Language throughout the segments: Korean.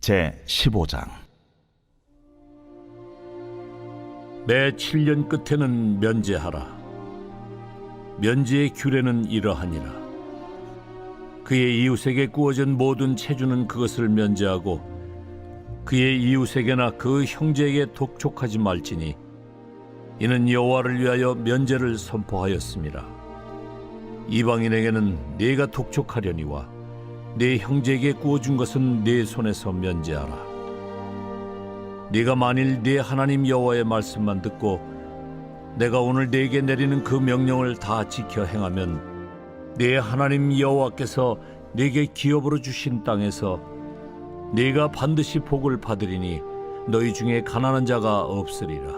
제15장. 매 7년 끝에는 면제하라. 면제의 규례는 이러하니라. 그의 이웃에게 구워진 모든 체주는 그것을 면제하고 그의 이웃에게나 그 형제에게 독촉하지 말지니 이는 여호와를 위하여 면제를 선포하였음이라. 이방인에게는 네가 독촉하려니와 네 형제에게 구워준 것은 네 손에서 면제하라. 네가 만일 네 하나님 여호와의 말씀만 듣고 내가 오늘 네게 내리는 그 명령을 다 지켜 행하면 네 하나님 여호와께서 네게 기업으로 주신 땅에서 네가 반드시 복을 받으리니 너희 중에 가난한 자가 없으리라.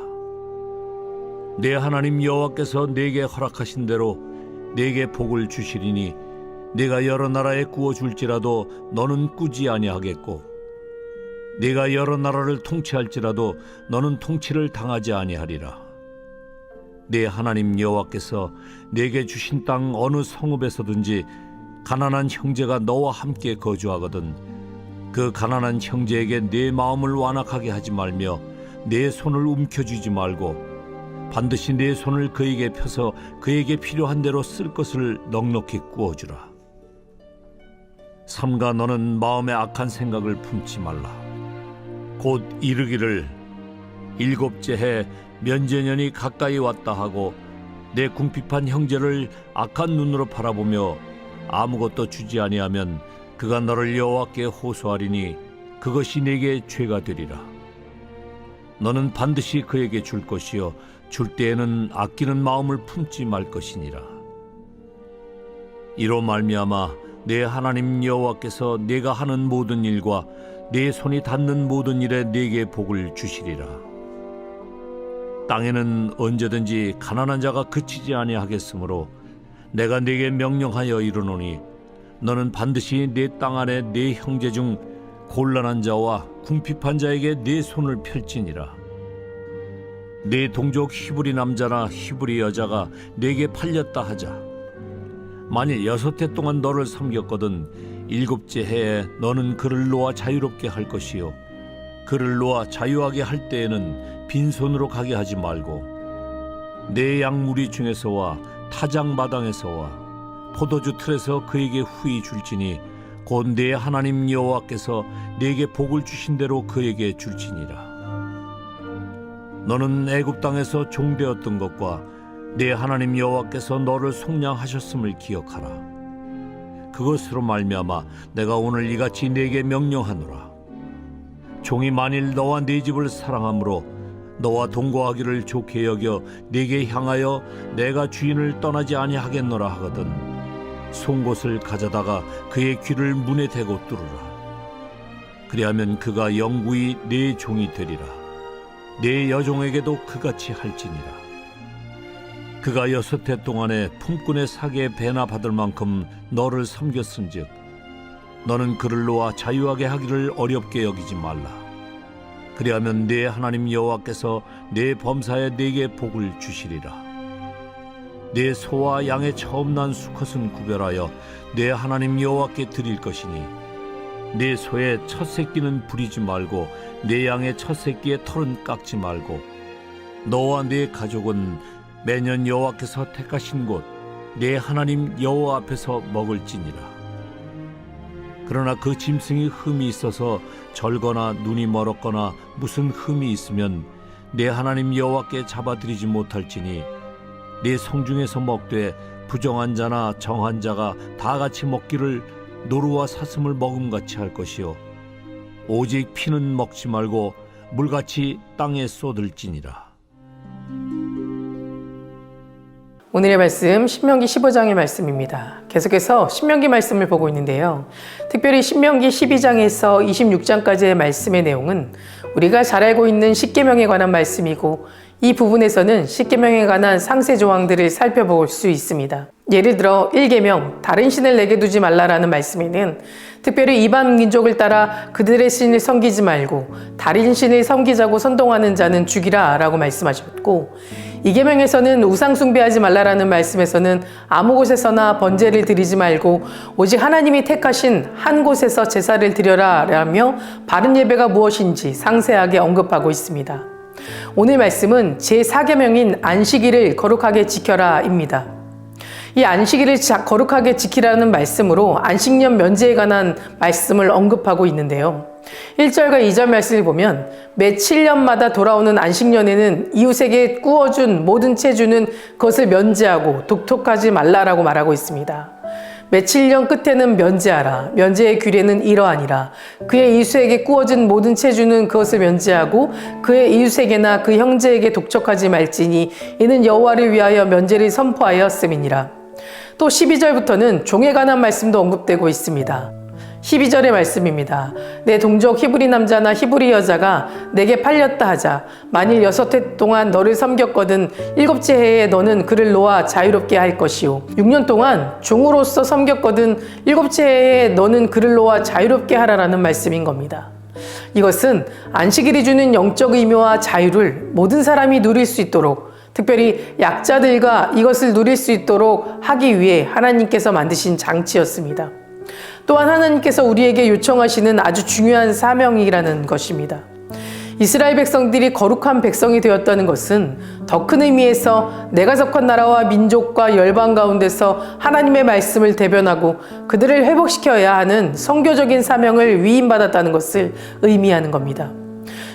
네 하나님 여호와께서 네게 허락하신 대로 네게 복을 주시리니 네가 여러 나라에 구워 줄지라도 너는 꾸지 아니하겠고 네가 여러 나라를 통치할지라도 너는 통치를 당하지 아니하리라. 네 하나님 여호와께서 네게 주신 땅 어느 성읍에서든지 가난한 형제가 너와 함께 거주하거든 그 가난한 형제에게 네 마음을 완악하게 하지 말며 네 손을 움켜쥐지 말고 반드시 네 손을 그에게 펴서 그에게 필요한 대로 쓸 것을 넉넉히 구워주라. 삼가 너는 마음에 악한 생각을 품지 말라. 곧 이르기를 일곱째 해 면제년이 가까이 왔다 하고 내 궁핍한 형제를 악한 눈으로 바라보며 아무것도 주지 아니하면 그가 너를 여호와께 호소하리니 그것이 네게 죄가 되리라. 너는 반드시 그에게 줄 것이요 줄 때에는 아끼는 마음을 품지 말 것이니라. 이로 말미암아 내 하나님 여호와께서 네가 하는 모든 일과 네 손이 닿는 모든 일에 네게 복을 주시리라. 땅에는 언제든지 가난한 자가 그치지 아니하겠으므로 내가 네게 명령하여 이르노니 너는 반드시 네 땅 안에 네 형제 중 곤란한 자와 궁핍한 자에게 네 손을 펼지니라. 네 동족 히브리 남자나 히브리 여자가 네게 팔렸다 하자. 만일 6해 동안 너를 섬겼거든 7째 해에 너는 그를 놓아 자유롭게 할 것이요 그를 놓아 자유하게 할 때에는 빈손으로 가게 하지 말고 내 양무리 중에서와 타작 마당에서와 포도주 틀에서 그에게 후히 줄지니 곧 내 하나님 여호와께서 네게 복을 주신 대로 그에게 줄지니라. 너는 애굽 땅에서 종되었던 것과 네 하나님 여호와께서 너를 속량하셨음을 기억하라. 그것으로 말미암아 내가 오늘 이같이 네게 명령하노라. 종이 만일 너와 네 집을 사랑함으로 너와 동거하기를 좋게 여겨 네게 향하여 내가 주인을 떠나지 아니하겠노라 하거든 송곳을 가져다가 그의 귀를 문에 대고 뚫으라. 그리하면 그가 영구히 네 종이 되리라. 네 여종에게도 그같이 할지니라. 그가 6해 동안에 품꾼의 사기에 배나 받을 만큼 너를 섬겼은즉 너는 그를 놓아 자유하게 하기를 어렵게 여기지 말라. 그리하면 네 하나님 여호와께서 네 범사에 네게 복을 주시리라. 네 소와 양의 처음 난 수컷은 구별하여 네 하나님 여호와께 드릴 것이니 네 소의 첫 새끼는 부리지 말고 네 양의 첫 새끼의 털은 깎지 말고 너와 네 가족은 매년 여호와께서 택하신 곳 내 하나님 여호와 앞에서 먹을지니라. 그러나 그 짐승이 흠이 있어서 절거나 눈이 멀었거나 무슨 흠이 있으면 내 하나님 여호와께 잡아드리지 못할지니 네 성중에서 먹되 부정한 자나 정한 자가 다 같이 먹기를 노루와 사슴을 먹음같이 할 것이요 오직 피는 먹지 말고 물같이 땅에 쏟을지니라. 오늘의 말씀 신명기 15장의 말씀입니다. 계속해서 신명기 말씀을 보고 있는데요. 특별히 신명기 12장에서 26장까지의 말씀의 내용은 우리가 잘 알고 있는 십계명에 관한 말씀이고 이 부분에서는 십계명에 관한 상세 조항들을 살펴볼 수 있습니다. 예를 들어 1계명 다른 신을 내게 두지 말라라는 말씀에는 특별히 이방 민족을 따라 그들의 신을 섬기지 말고 다른 신을 섬기자고 선동하는 자는 죽이라 라고 말씀하셨고 이 계명에서는 우상 숭배하지 말라라는 말씀에서는 아무 곳에서나 번제를 드리지 말고 오직 하나님이 택하신 한 곳에서 제사를 드려라라며 바른 예배가 무엇인지 상세하게 언급하고 있습니다. 오늘 말씀은 제4계명인 안식일을 거룩하게 지켜라입니다. 이 안식일을 거룩하게 지키라는 말씀으로 안식년 면제에 관한 말씀을 언급하고 있는데요. 1절과 2절 말씀을 보면 매 7년마다 돌아오는 안식년에는 이웃에게 구워준 모든 채주는 그것을 면제하고 독촉하지 말라라고 말하고 있습니다. 매 7년 끝에는 면제하라. 면제의 규례는 이러하니라. 그의 이웃에게 구워진 모든 채주는 그것을 면제하고 그의 이웃에게나 그 형제에게 독촉하지 말지니 이는 여호와를 위하여 면제를 선포하였음이니라. 또 12절부터는 종에 관한 말씀도 언급되고 있습니다. 12절의 말씀입니다. 내 동족 히브리 남자나 히브리 여자가 내게 팔렸다 하자. 만일 6해 동안 너를 섬겼거든 7째 해에 너는 그를 놓아 자유롭게 할 것이요. 6년 동안 종으로서 섬겼거든 7째 해에 너는 그를 놓아 자유롭게 하라라는 말씀인 겁니다. 이것은 안식일이 주는 영적 의미와 자유를 모든 사람이 누릴 수 있도록 특별히 약자들과 이것을 누릴 수 있도록 하기 위해 하나님께서 만드신 장치였습니다. 또한 하나님께서 우리에게 요청하시는 아주 중요한 사명이라는 것입니다. 이스라엘 백성들이 거룩한 백성이 되었다는 것은 더 큰 의미에서 내가 속한 나라와 민족과 열방 가운데서 하나님의 말씀을 대변하고 그들을 회복시켜야 하는 선교적인 사명을 위임받았다는 것을 의미하는 겁니다.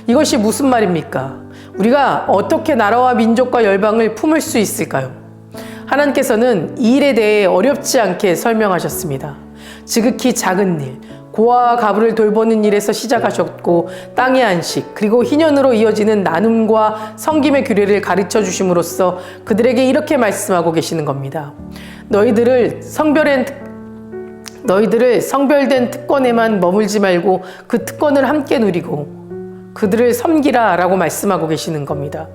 이것이 무슨 말입니까? 우리가 어떻게 나라와 민족과 열방을 품을 수 있을까요? 하나님께서는 이 일에 대해 어렵지 않게 설명하셨습니다. 지극히 작은 일, 고아와 가부를 돌보는 일에서 시작하셨고 땅의 안식 그리고 희년으로 이어지는 나눔과 섬김의 규례를 가르쳐 주심으로써 그들에게 이렇게 말씀하고 계시는 겁니다. 너희들을 성별된 특권에만 머물지 말고 그 특권을 함께 누리고 그들을 섬기라 라고 말씀하고 계시는 겁니다.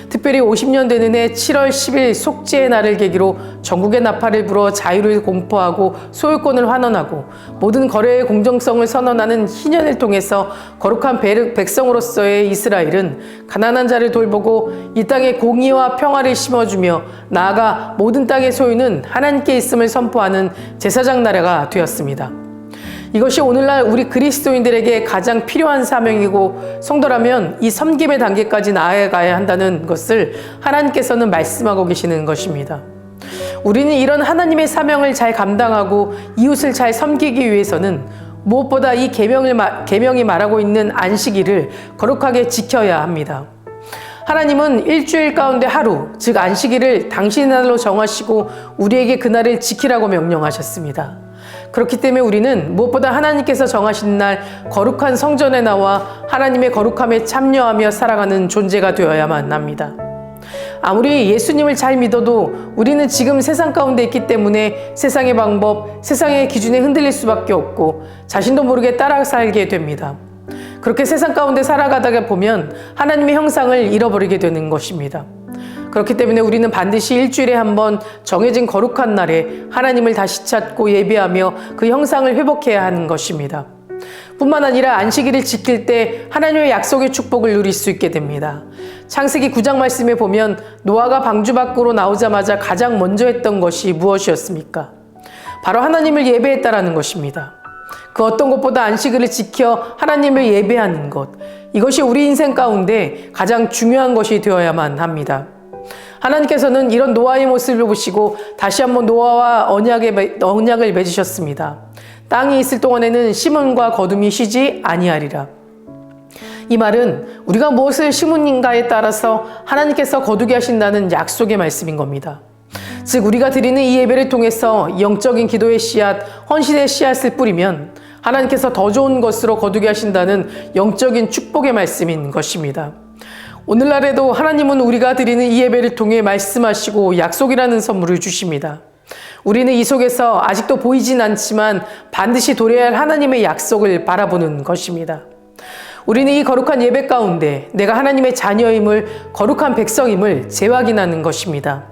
특별히 50년 되는 해 7월 10일 속죄의 날을 계기로 전국의 나팔을 불어 자유를 공포하고 소유권을 환원하고 모든 거래의 공정성을 선언하는 희년을 통해서 거룩한 백성으로서의 이스라엘은 가난한 자를 돌보고 이 땅에 공의와 평화를 심어주며 나아가 모든 땅의 소유는 하나님께 있음을 선포하는 제사장 나라가 되었습니다. 이것이 오늘날 우리 그리스도인들에게 가장 필요한 사명이고 성도라면 이 섬김의 단계까지 나아가야 한다는 것을 하나님께서는 말씀하고 계시는 것입니다. 우리는 이런 하나님의 사명을 잘 감당하고 이웃을 잘 섬기기 위해서는 무엇보다 이 계명이 말하고 있는 안식일을 거룩하게 지켜야 합니다. 하나님은 일주일 가운데 하루, 즉 안식일을 당신의 날로 정하시고 우리에게 그날을 지키라고 명령하셨습니다. 그렇기 때문에 우리는 무엇보다 하나님께서 정하신 날 거룩한 성전에 나와 하나님의 거룩함에 참여하며 살아가는 존재가 되어야만 합니다. 아무리 예수님을 잘 믿어도 우리는 지금 세상 가운데 있기 때문에 세상의 방법, 세상의 기준에 흔들릴 수밖에 없고 자신도 모르게 따라 살게 됩니다. 그렇게 세상 가운데 살아가다가 보면 하나님의 형상을 잃어버리게 되는 것입니다. 그렇기 때문에 우리는 반드시 일주일에 한 번 정해진 거룩한 날에 하나님을 다시 찾고 예배하며 그 형상을 회복해야 하는 것입니다. 뿐만 아니라 안식일을 지킬 때 하나님의 약속의 축복을 누릴 수 있게 됩니다. 창세기 9장 말씀에 보면 노아가 방주 밖으로 나오자마자 가장 먼저 했던 것이 무엇이었습니까? 바로 하나님을 예배했다라는 것입니다. 그 어떤 것보다 안식일을 지켜 하나님을 예배하는 것, 이것이 우리 인생 가운데 가장 중요한 것이 되어야만 합니다. 하나님께서는 이런 노아의 모습을 보시고 다시 한번 노아와 언약을 맺으셨습니다. 땅이 있을 동안에는 심음과 거둠이 쉬지 아니하리라. 이 말은 우리가 무엇을 심은가에 따라서 하나님께서 거두게 하신다는 약속의 말씀인 겁니다. 즉 우리가 드리는 이 예배를 통해서 영적인 기도의 씨앗, 헌신의 씨앗을 뿌리면 하나님께서 더 좋은 것으로 거두게 하신다는 영적인 축복의 말씀인 것입니다. 오늘날에도 하나님은 우리가 드리는 이 예배를 통해 말씀하시고 약속이라는 선물을 주십니다. 우리는 이 속에서 아직도 보이진 않지만 반드시 도래할 하나님의 약속을 바라보는 것입니다. 우리는 이 거룩한 예배 가운데 내가 하나님의 자녀임을, 거룩한 백성임을 재확인하는 것입니다.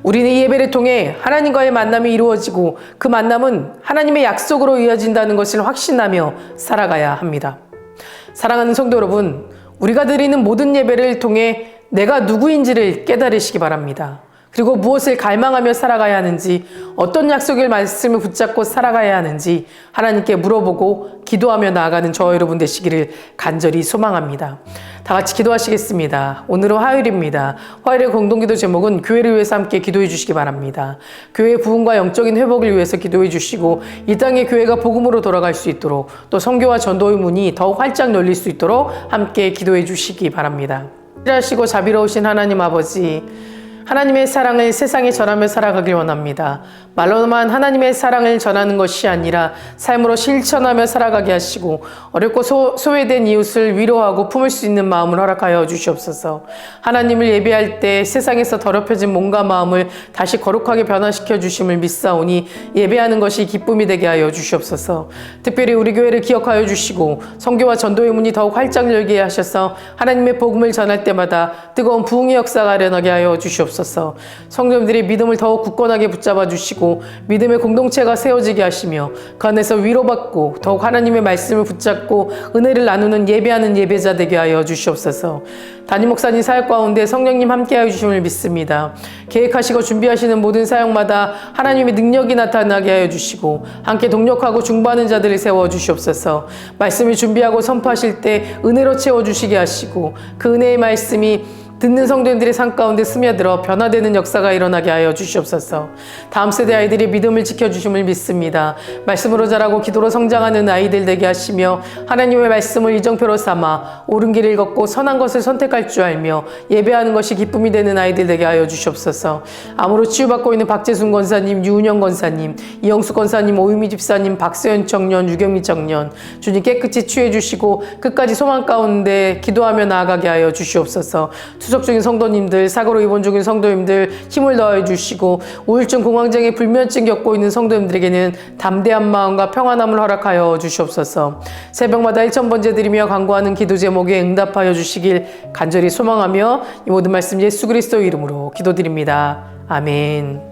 우리는 이 예배를 통해 하나님과의 만남이 이루어지고 그 만남은 하나님의 약속으로 이어진다는 것을 확신하며 살아가야 합니다. 사랑하는 성도 여러분, 우리가 드리는 모든 예배를 통해 내가 누구인지를 깨달으시기 바랍니다. 그리고 무엇을 갈망하며 살아가야 하는지, 어떤 약속의 말씀을 붙잡고 살아가야 하는지 하나님께 물어보고 기도하며 나아가는 저와 여러분 되시기를 간절히 소망합니다. 다 같이 기도하시겠습니다. 오늘은 화요일입니다. 화요일의 공동기도 제목은 교회를 위해서 함께 기도해 주시기 바랍니다. 교회의 부흥과 영적인 회복을 위해서 기도해 주시고 이 땅의 교회가 복음으로 돌아갈 수 있도록 또 선교와 전도의 문이 더욱 활짝 열릴 수 있도록 함께 기도해 주시기 바랍니다. 일하시고 자비로우신 하나님 아버지, 하나님의 사랑을 세상에 전하며 살아가길 원합니다. 말로만 하나님의 사랑을 전하는 것이 아니라 삶으로 실천하며 살아가게 하시고 어렵고 소외된 이웃을 위로하고 품을 수 있는 마음을 허락하여 주시옵소서. 하나님을 예배할 때 세상에서 더럽혀진 몸과 마음을 다시 거룩하게 변화시켜 주심을 믿사오니 예배하는 것이 기쁨이 되게 하여 주시옵소서. 특별히 우리 교회를 기억하여 주시고 선교와 전도의 문이 더욱 활짝 열게 하셔서 하나님의 복음을 전할 때마다 뜨거운 부흥의 역사가 일어나게 하여 주시옵소서. 성도님들이 믿음을 더욱 굳건하게 붙잡아 주시고 믿음의 공동체가 세워지게 하시며 그 안에서 위로받고 더욱 하나님의 말씀을 붙잡고 은혜를 나누는 예배하는 예배자 되게 하여 주시옵소서. 담임 목사님 사역 가운데 성령님 함께하여 주심을 믿습니다. 계획하시고 준비하시는 모든 사역마다 하나님의 능력이 나타나게 하여 주시고 함께 동력하고 중보하는 자들을 세워 주시옵소서. 말씀을 준비하고 선포하실 때 은혜로 채워주시게 하시고 그 은혜의 말씀이 듣는 성도님들의 삶 가운데 스며들어 변화되는 역사가 일어나게 하여 주시옵소서. 다음 세대 아이들의 믿음을 지켜주심을 믿습니다. 말씀으로 자라고 기도로 성장하는 아이들 되게 하시며 하나님의 말씀을 이정표로 삼아 옳은 길을 걷고 선한 것을 선택할 줄 알며 예배하는 것이 기쁨이 되는 아이들 되게 하여 주시옵소서. 암으로 치유받고 있는 박재순 권사님, 유은영 권사님, 이영수 권사님, 오유미 집사님, 박세현 청년, 유경미 청년 주님 깨끗이 치유해 주시고 끝까지 소망 가운데 기도하며 나아가게 하여 주시옵소서. 투석 중인 성도님들, 사고로 입원 중인 성도님들 힘을 더해 주시고 우울증, 공황장애, 불면증 겪고 있는 성도님들에게는 담대한 마음과 평안함을 허락하여 주시옵소서. 새벽마다 1000번째 드리며 간구하는 기도 제목에 응답하여 주시길 간절히 소망하며 이 모든 말씀 예수 그리스도의 이름으로 기도드립니다. 아멘.